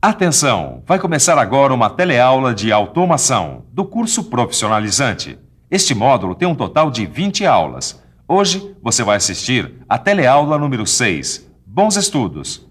Atenção! Vai começar agora uma teleaula de automação do curso profissionalizante. Este módulo tem um total de 20 aulas. Hoje você vai assistir a teleaula número 6. Bons estudos!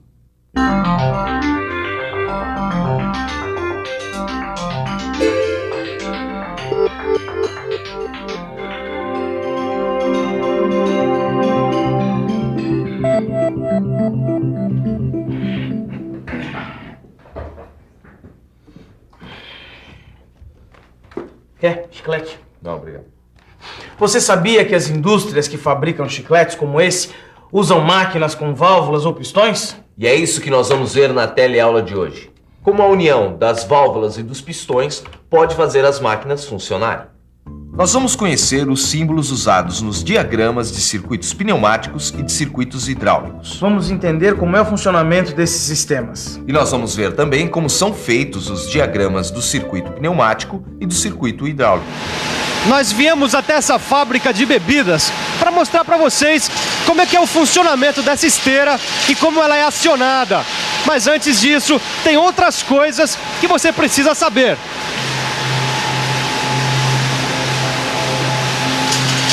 Quer chiclete? Não, obrigado. Você sabia que as indústrias que fabricam chicletes como esse usam máquinas com válvulas ou pistões? E é isso que nós vamos ver na teleaula de hoje. Como a união das válvulas e dos pistões pode fazer as máquinas funcionarem. Nós vamos conhecer os símbolos usados nos diagramas de circuitos pneumáticos e de circuitos hidráulicos. Vamos entender como é o funcionamento desses sistemas. E nós vamos ver também como são feitos os diagramas do circuito pneumático e do circuito hidráulico. Nós viemos até essa fábrica de bebidas para mostrar para vocês como é que é o funcionamento dessa esteira e como ela é acionada. Mas antes disso, tem outras coisas que você precisa saber.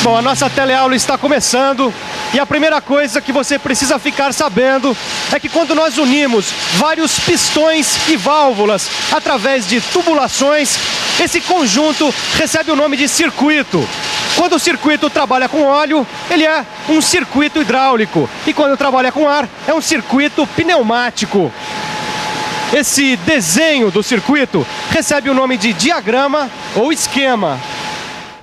Bom, a nossa teleaula está começando e a primeira coisa que você precisa ficar sabendo é que quando nós unimos vários pistões e válvulas através de tubulações, esse conjunto recebe o nome de circuito. Quando o circuito trabalha com óleo, ele é um circuito hidráulico. E quando trabalha com ar, é um circuito pneumático. Esse desenho do circuito recebe o nome de diagrama ou esquema.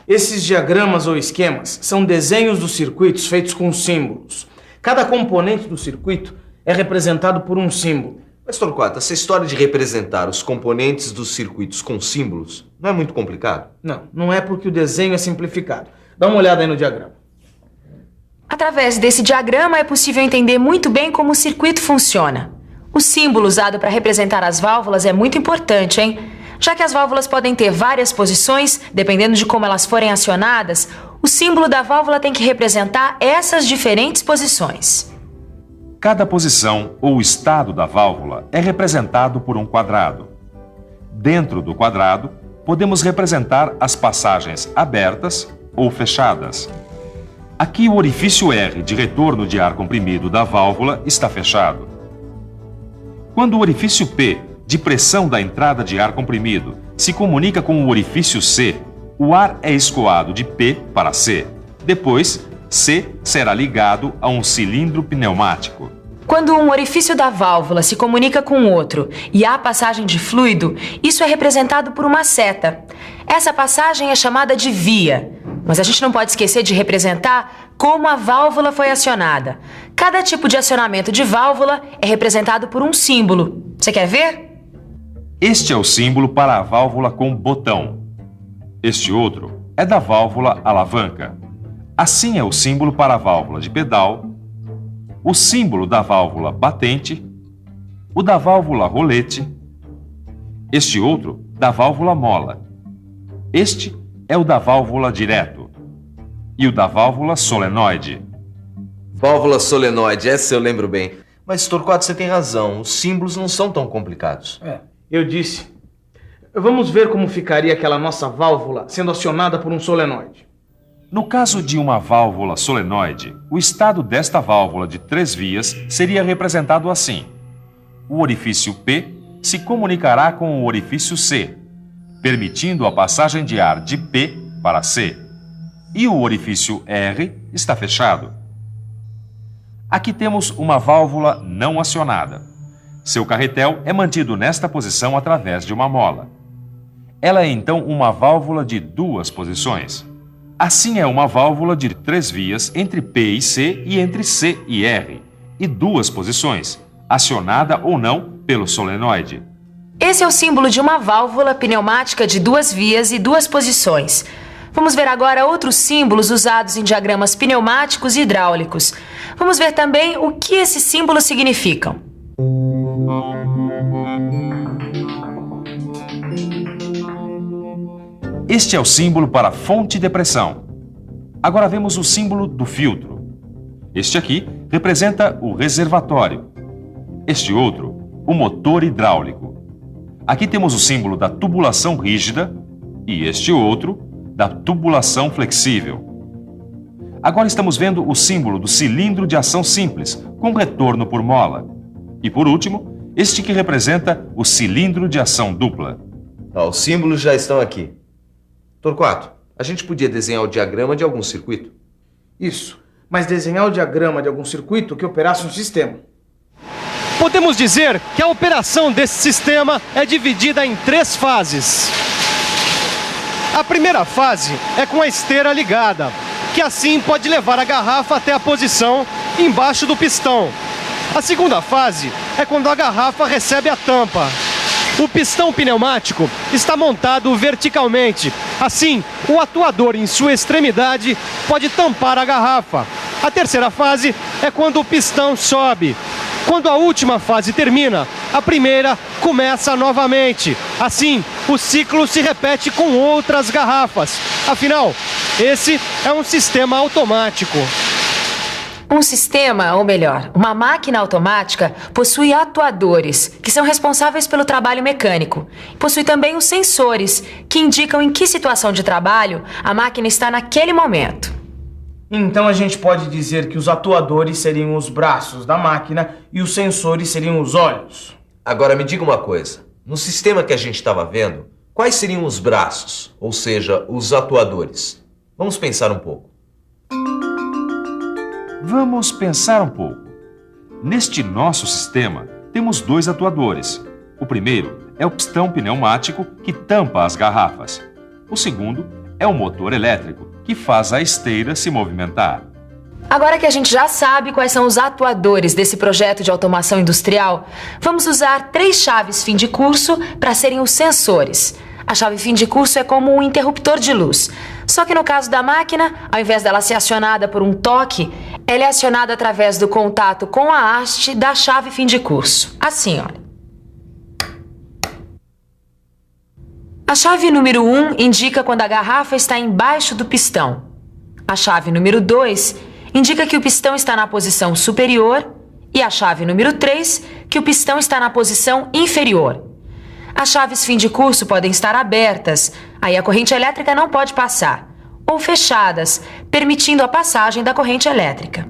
Esses diagramas ou esquemas são desenhos dos circuitos feitos com símbolos. Cada componente do circuito é representado por um símbolo. Mas, Torquato, essa história de representar os componentes dos circuitos com símbolos não é muito complicado? Não é porque o desenho é simplificado. Dá uma olhada aí no diagrama. Através desse diagrama é possível entender muito bem como o circuito funciona. O símbolo usado para representar as válvulas é muito importante, hein? Já que as válvulas podem ter várias posições, dependendo de como elas forem acionadas, o símbolo da válvula tem que representar essas diferentes posições. Cada posição ou estado da válvula é representado por um quadrado. Dentro do quadrado, podemos representar as passagens abertas ou fechadas. Aqui o orifício R de retorno de ar comprimido da válvula está fechado. Quando o orifício P de pressão da entrada de ar comprimido se comunica com o orifício C, o ar é escoado de P para C. Depois, C será ligado a um cilindro pneumático. Quando um orifício da válvula se comunica com outro e há passagem de fluido, isso é representado por uma seta. Essa passagem é chamada de via, mas a gente não pode esquecer de representar como a válvula foi acionada. Cada tipo de acionamento de válvula é representado por um símbolo. Você quer ver? Este é o símbolo para a válvula com botão. Este outro é da válvula alavanca. Assim é o símbolo para a válvula de pedal, o símbolo da válvula batente, o da válvula rolete, este outro da válvula mola. Este é o da válvula direto e o da válvula solenoide. Válvula solenoide, essa eu lembro bem. Mas, Torquato, você tem razão, os símbolos não são tão complicados. Eu disse. Vamos ver como ficaria aquela nossa válvula sendo acionada por um solenoide. No caso de uma válvula solenoide, o estado desta válvula de 3 vias seria representado assim. O orifício P se comunicará com o orifício C, permitindo a passagem de ar de P para C. E o orifício R está fechado. Aqui temos uma válvula não acionada. Seu carretel é mantido nesta posição através de uma mola. Ela é então uma válvula de 2 posições. Assim é uma válvula de 3 vias entre P e C e entre C e R, e 2 posições, acionada ou não pelo solenoide. Esse é o símbolo de uma válvula pneumática de 2 vias e 2 posições. Vamos ver agora outros símbolos usados em diagramas pneumáticos e hidráulicos. Vamos ver também o que esses símbolos significam. Este é o símbolo para fonte de pressão. Agora vemos o símbolo do filtro. Este aqui representa o reservatório. Este outro o motor hidráulico. Aqui temos o símbolo da tubulação rígida e este outro da tubulação flexível. Agora estamos vendo o símbolo do cilindro de ação simples, com retorno por mola. E por último, este que representa o cilindro de ação dupla. Os símbolos já estão aqui. Torquato, a gente podia desenhar o diagrama de algum circuito? Isso, mas desenhar o diagrama de algum circuito que operasse um sistema. Podemos dizer que a operação desse sistema é dividida em 3 fases. A primeira fase é com a esteira ligada, que assim pode levar a garrafa até a posição embaixo do pistão. A segunda fase é quando a garrafa recebe a tampa. O pistão pneumático está montado verticalmente. Assim, o atuador em sua extremidade pode tampar a garrafa. A terceira fase é quando o pistão sobe. Quando a última fase termina, a primeira começa novamente. Assim, o ciclo se repete com outras garrafas. Afinal, esse é um sistema automático. Um sistema, ou melhor, uma máquina automática, possui atuadores, que são responsáveis pelo trabalho mecânico. Possui também os sensores, que indicam em que situação de trabalho a máquina está naquele momento. Então a gente pode dizer que os atuadores seriam os braços da máquina e os sensores seriam os olhos. Agora me diga uma coisa. No sistema que a gente estava vendo, quais seriam os braços, ou seja, os atuadores? Vamos pensar um pouco. Vamos pensar um pouco. Neste nosso sistema, temos 2 atuadores. O primeiro é o pistão pneumático que tampa as garrafas. O segundo é o motor elétrico que faz a esteira se movimentar. Agora que a gente já sabe quais são os atuadores desse projeto de automação industrial, vamos usar 3 chaves fim de curso para serem os sensores. A chave fim de curso é como um interruptor de luz. Só que no caso da máquina, ao invés dela ser acionada por um toque, ela é acionada através do contato com a haste da chave fim de curso. Assim, olha. A chave número 1 indica quando a garrafa está embaixo do pistão. A chave número 2 indica que o pistão está na posição superior e a chave número 3 que o pistão está na posição inferior. As chaves fim de curso podem estar abertas, aí a corrente elétrica não pode passar, ou fechadas, permitindo a passagem da corrente elétrica.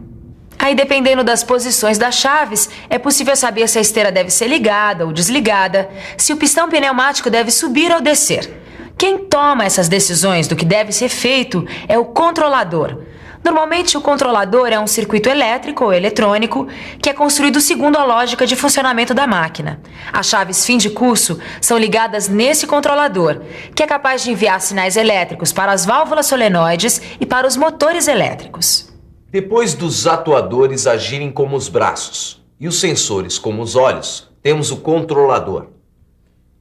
Aí, dependendo das posições das chaves, é possível saber se a esteira deve ser ligada ou desligada, se o pistão pneumático deve subir ou descer. Quem toma essas decisões do que deve ser feito é o controlador. Normalmente, o controlador é um circuito elétrico ou eletrônico que é construído segundo a lógica de funcionamento da máquina. As chaves fim de curso são ligadas nesse controlador, que é capaz de enviar sinais elétricos para as válvulas solenoides e para os motores elétricos. Depois dos atuadores agirem como os braços e os sensores como os olhos, temos o controlador,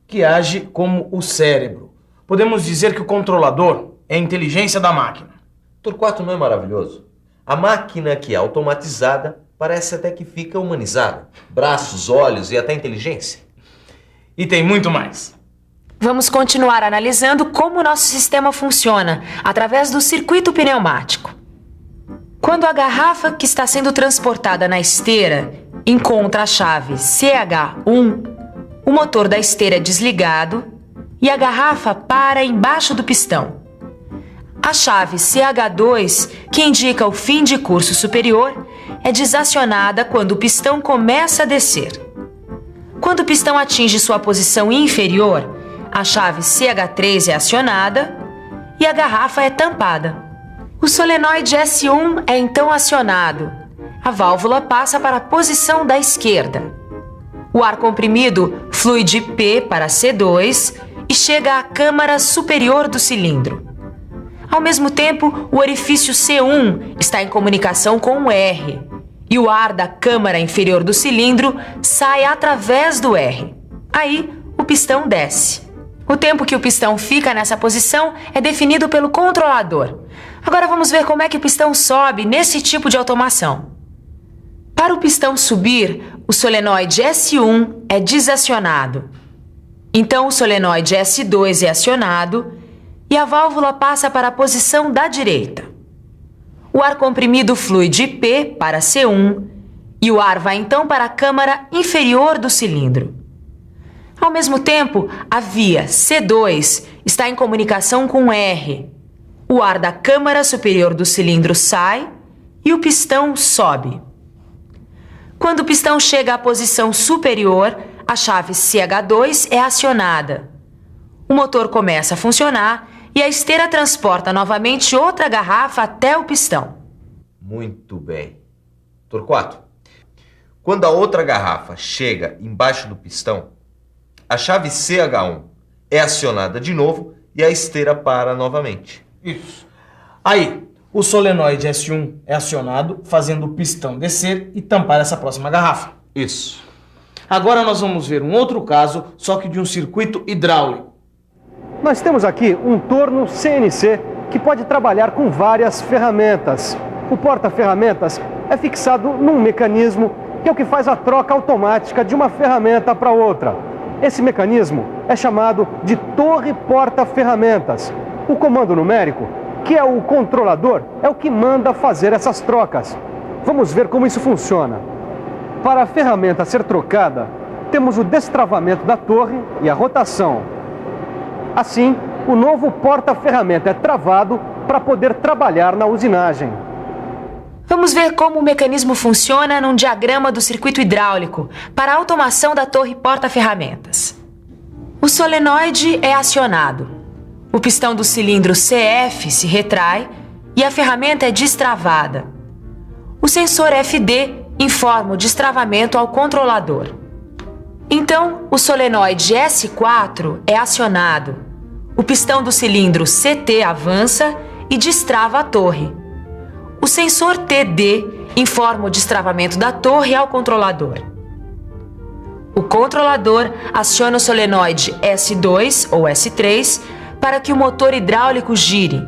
que age como o cérebro. Podemos dizer que o controlador é a inteligência da máquina. Torquato, não é maravilhoso? A máquina que é automatizada parece até que fica humanizada. Braços, olhos e até inteligência. E tem muito mais. Vamos continuar analisando como o nosso sistema funciona através do circuito pneumático. Quando a garrafa que está sendo transportada na esteira encontra a chave CH1, o motor da esteira é desligado e a garrafa para embaixo do pistão. A chave CH2, que indica o fim de curso superior, é desacionada quando o pistão começa a descer. Quando o pistão atinge sua posição inferior, a chave CH3 é acionada e a garrafa é tampada. O solenoide S1 é então acionado. A válvula passa para a posição da esquerda. O ar comprimido flui de P para C2 e chega à câmara superior do cilindro. Ao mesmo tempo, o orifício C1 está em comunicação com o R e o ar da câmara inferior do cilindro sai através do R. Aí, o pistão desce. O tempo que o pistão fica nessa posição é definido pelo controlador. Agora vamos ver como é que o pistão sobe nesse tipo de automação. Para o pistão subir, o solenoide S1 é desacionado. Então, o solenoide S2 é acionado e a válvula passa para a posição da direita. O ar comprimido flui de P para C1 e o ar vai então para a câmara inferior do cilindro. Ao mesmo tempo, a via C2 está em comunicação com R. O ar da câmara superior do cilindro sai e o pistão sobe. Quando o pistão chega à posição superior, a chave CH2 é acionada. O motor começa a funcionar e a esteira transporta novamente outra garrafa até o pistão. Muito bem. Torquato, quando a outra garrafa chega embaixo do pistão, a chave CH1 é acionada de novo e a esteira para novamente. Isso. Aí, o solenoide S1 é acionado, fazendo o pistão descer e tampar essa próxima garrafa. Isso. Agora nós vamos ver um outro caso, só que de um circuito hidráulico. Nós temos aqui um torno CNC que pode trabalhar com várias ferramentas. O porta-ferramentas é fixado num mecanismo que é o que faz a troca automática de uma ferramenta para outra. Esse mecanismo é chamado de torre porta-ferramentas. O comando numérico, que é o controlador, é o que manda fazer essas trocas. Vamos ver como isso funciona. Para a ferramenta ser trocada, temos o destravamento da torre e a rotação. Assim, o novo porta-ferramenta é travado para poder trabalhar na usinagem. Vamos ver como o mecanismo funciona num diagrama do circuito hidráulico para a automação da torre porta-ferramentas. O solenoide é acionado. O pistão do cilindro CF se retrai e a ferramenta é destravada. O sensor FD informa o destravamento ao controlador. Então, o solenoide S4 é acionado. O pistão do cilindro CT avança e destrava a torre. O sensor TD informa o destravamento da torre ao controlador. O controlador aciona o solenoide S2 ou S3 para que o motor hidráulico gire.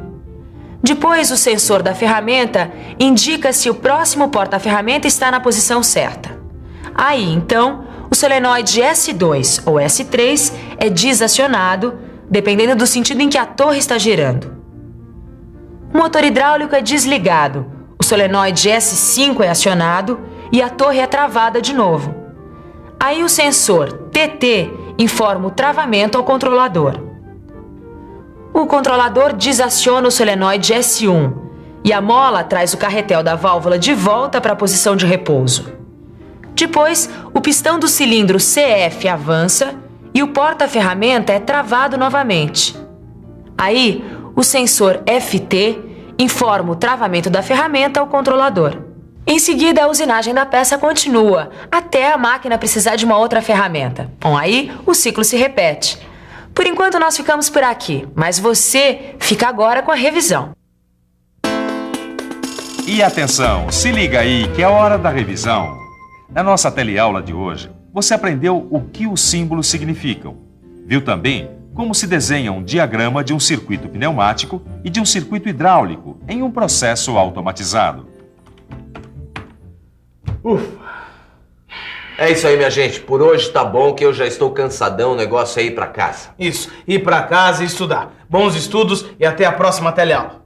Depois, o sensor da ferramenta indica se o próximo porta-ferramenta está na posição certa. Aí, então, o solenoide S2 ou S3 é desacionado, dependendo do sentido em que a torre está girando. O motor hidráulico é desligado, o solenoide S5 é acionado e a torre é travada de novo. Aí o sensor TT informa o travamento ao controlador. O controlador desaciona o solenoide S1 e a mola traz o carretel da válvula de volta para a posição de repouso. Depois, o pistão do cilindro CF avança e o porta-ferramenta é travado novamente. Aí, o sensor FT informa o travamento da ferramenta ao controlador. Em seguida, a usinagem da peça continua, até a máquina precisar de uma outra ferramenta. Bom, aí o ciclo se repete. Por enquanto, nós ficamos por aqui, mas você fica agora com a revisão. E atenção, se liga aí que é hora da revisão. Na nossa teleaula de hoje, você aprendeu o que os símbolos significam. Viu também como se desenha um diagrama de um circuito pneumático e de um circuito hidráulico em um processo automatizado. É isso aí, minha gente. Por hoje tá bom que eu já estou cansadão, o negócio é ir pra casa. Isso, ir para casa e estudar. Bons estudos e até a próxima teleaula.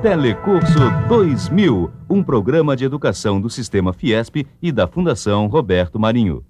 Telecurso 2000, um programa de educação do Sistema Fiesp e da Fundação Roberto Marinho.